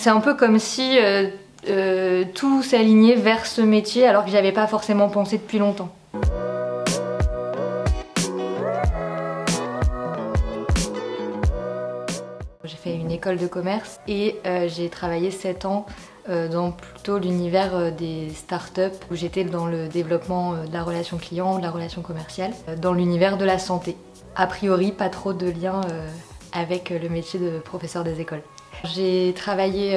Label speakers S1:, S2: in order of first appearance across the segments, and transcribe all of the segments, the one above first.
S1: C'est un peu comme si tout s'alignait vers ce métier alors que j'y avais pas forcément pensé depuis longtemps. J'ai fait une école de commerce et j'ai travaillé 7 ans dans plutôt l'univers des startups où j'étais dans le développement de la relation client, de la relation commerciale, dans l'univers de la santé. A priori, pas trop de lien avec le métier de professeur des écoles. J'ai travaillé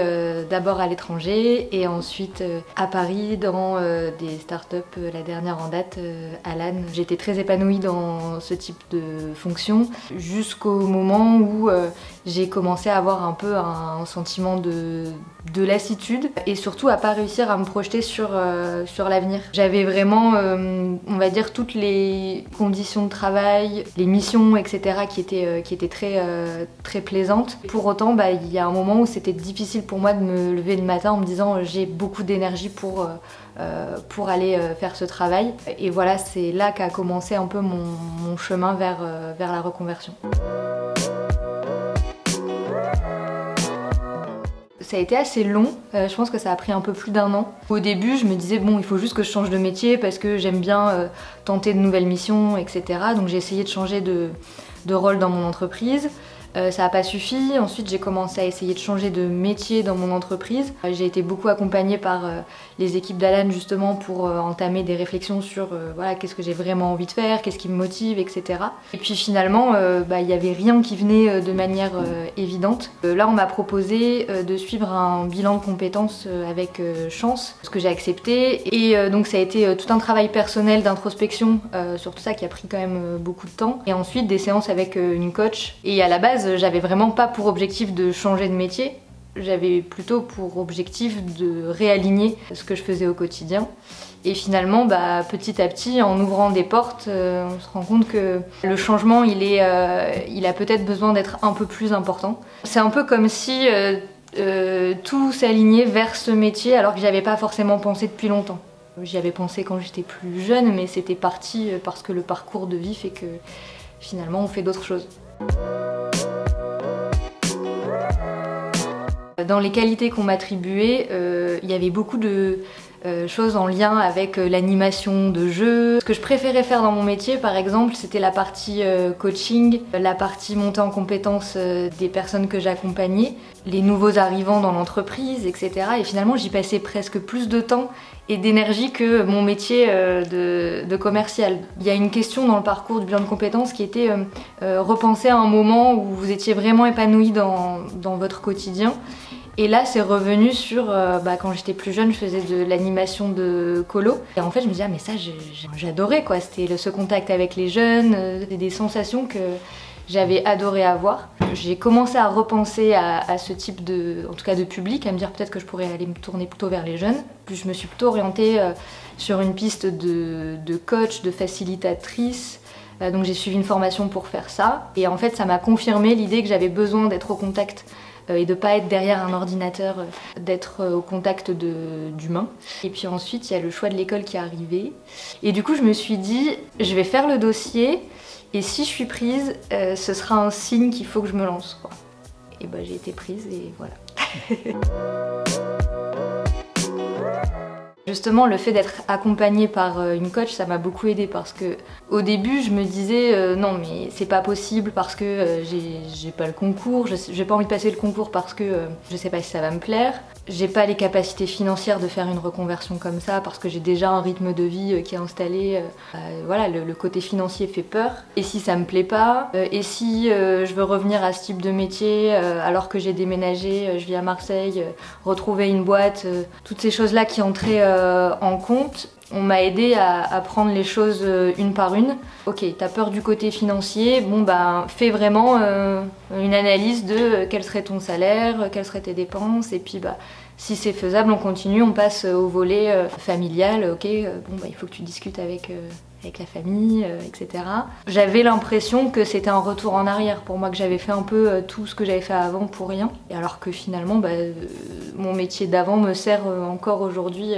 S1: d'abord à l'étranger et ensuite à Paris dans des startups, la dernière en date, Alan. J'étais très épanouie dans ce type de fonction jusqu'au moment où j'ai commencé à avoir un peu un sentiment de lassitude et surtout à pas réussir à me projeter sur l'avenir. J'avais vraiment, on va dire, toutes les conditions de travail, les missions, etc. qui étaient très plaisantes. Pour autant, il y a un moment où c'était difficile pour moi de me lever le matin en me disant j'ai beaucoup d'énergie pour aller faire ce travail. Et voilà, c'est là qu'a commencé un peu mon chemin vers la reconversion. Ça a été assez long, je pense que ça a pris un peu plus d'1 an. Au début, je me disais bon, il faut juste que je change de métier parce que j'aime bien tenter de nouvelles missions, etc. Donc j'ai essayé de changer de rôle dans mon entreprise. Ça n'a pas suffi, ensuite j'ai commencé à essayer de changer de métier dans mon entreprise. J'ai été beaucoup accompagnée par les équipes d'Alan justement pour entamer des réflexions sur voilà, qu'est-ce que j'ai vraiment envie de faire, qu'est-ce qui me motive, etc. Et puis finalement, il n'y avait rien qui venait de manière évidente. Là on m'a proposé de suivre un bilan de compétences avec Chance, ce que j'ai accepté. Et donc ça a été tout un travail personnel d'introspection sur tout ça qui a pris quand même beaucoup de temps. Et ensuite des séances avec une coach. Et à la base, j'avais vraiment pas pour objectif de changer de métier, j'avais plutôt pour objectif de réaligner ce que je faisais au quotidien. Et finalement, petit à petit, en ouvrant des portes, on se rend compte que le changement, il a peut-être besoin d'être un peu plus important. C'est un peu comme si tout s'alignait vers ce métier alors que j'y avais pas forcément pensé depuis longtemps. J'y avais pensé quand j'étais plus jeune, mais c'était parti parce que le parcours de vie fait que finalement on fait d'autres choses. Dans les qualités qu'on m'attribuait, il y avait beaucoup de choses en lien avec l'animation de jeu. Ce que je préférais faire dans mon métier, par exemple, c'était la partie coaching, la partie montée en compétence des personnes que j'accompagnais, les nouveaux arrivants dans l'entreprise, etc. Et finalement, j'y passais presque plus de temps et d'énergie que mon métier de commercial. Il y a une question dans le parcours du bilan de compétences qui était repenser à un moment où vous étiez vraiment épanoui dans votre quotidien. Et là, c'est revenu sur quand j'étais plus jeune, je faisais de l'animation de colo. Et en fait, je me disais, ah, mais ça, j'adorais quoi. C'était ce contact avec les jeunes, des sensations que j'avais adoré avoir. J'ai commencé à repenser à ce type en tout cas de public, à me dire peut-être que je pourrais aller me tourner plutôt vers les jeunes. Puis je me suis plutôt orientée sur une piste de coach, de facilitatrice. Donc j'ai suivi une formation pour faire ça. Et en fait, ça m'a confirmé l'idée que j'avais besoin d'être au contact et de pas être derrière un ordinateur, d'être au contact d'humains. Et puis ensuite, il y a le choix de l'école qui est arrivé. Et du coup, je me suis dit, je vais faire le dossier. Et si je suis prise, ce sera un signe qu'il faut que je me lance, quoi. Et j'ai été prise et voilà. Justement, le fait d'être accompagnée par une coach, ça m'a beaucoup aidée parce que au début, je me disais non mais c'est pas possible parce que j'ai pas le concours, j'ai pas envie de passer le concours parce que je sais pas si ça va me plaire. J'ai pas les capacités financières de faire une reconversion comme ça parce que j'ai déjà un rythme de vie qui est installé. Voilà, le côté financier fait peur. Et si ça me plaît pas, et si je veux revenir à ce type de métier alors que j'ai déménagé, je vis à Marseille, retrouver une boîte, toutes ces choses-là qui entraient en compte. On m'a aidé à prendre les choses une par une. Ok, t'as peur du côté financier, bon fais vraiment une analyse de quel serait ton salaire, quelles seraient tes dépenses, et puis si c'est faisable, on continue, on passe au volet familial, ok, il faut que tu discutes avec la famille, etc. J'avais l'impression que c'était un retour en arrière pour moi, que j'avais fait un peu tout ce que j'avais fait avant pour rien, et alors que finalement, mon métier d'avant me sert encore aujourd'hui.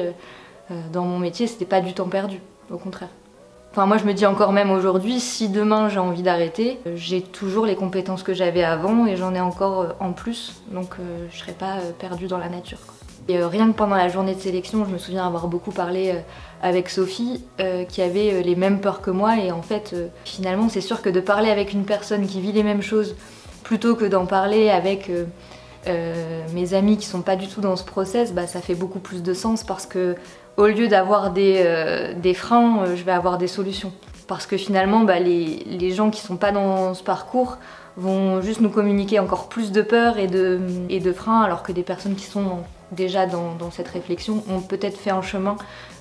S1: Dans mon métier, c'était pas du temps perdu, au contraire. Enfin moi je me dis encore même aujourd'hui, si demain j'ai envie d'arrêter, j'ai toujours les compétences que j'avais avant et j'en ai encore en plus, donc je serai pas perdue dans la nature, quoi. Et rien que pendant la journée de sélection, je me souviens avoir beaucoup parlé avec Sophie qui avait les mêmes peurs que moi et en fait finalement c'est sûr que de parler avec une personne qui vit les mêmes choses plutôt que d'en parler avec mes amis qui sont pas du tout dans ce process, bah, ça fait beaucoup plus de sens parce que au lieu d'avoir des freins, je vais avoir des solutions. Parce que finalement, bah, les gens qui sont pas dans ce parcours vont juste nous communiquer encore plus de peur et de freins, alors que des personnes qui sont déjà dans cette réflexion ont peut-être fait un chemin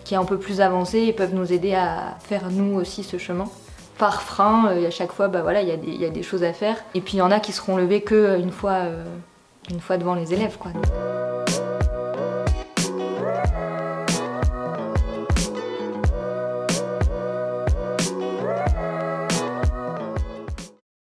S1: qui est un peu plus avancé et peuvent nous aider à faire nous aussi ce chemin. Par frein, à chaque fois, bah, voilà, il y a des choses à faire. Et puis il y en a qui seront levées qu'une fois devant les élèves, quoi.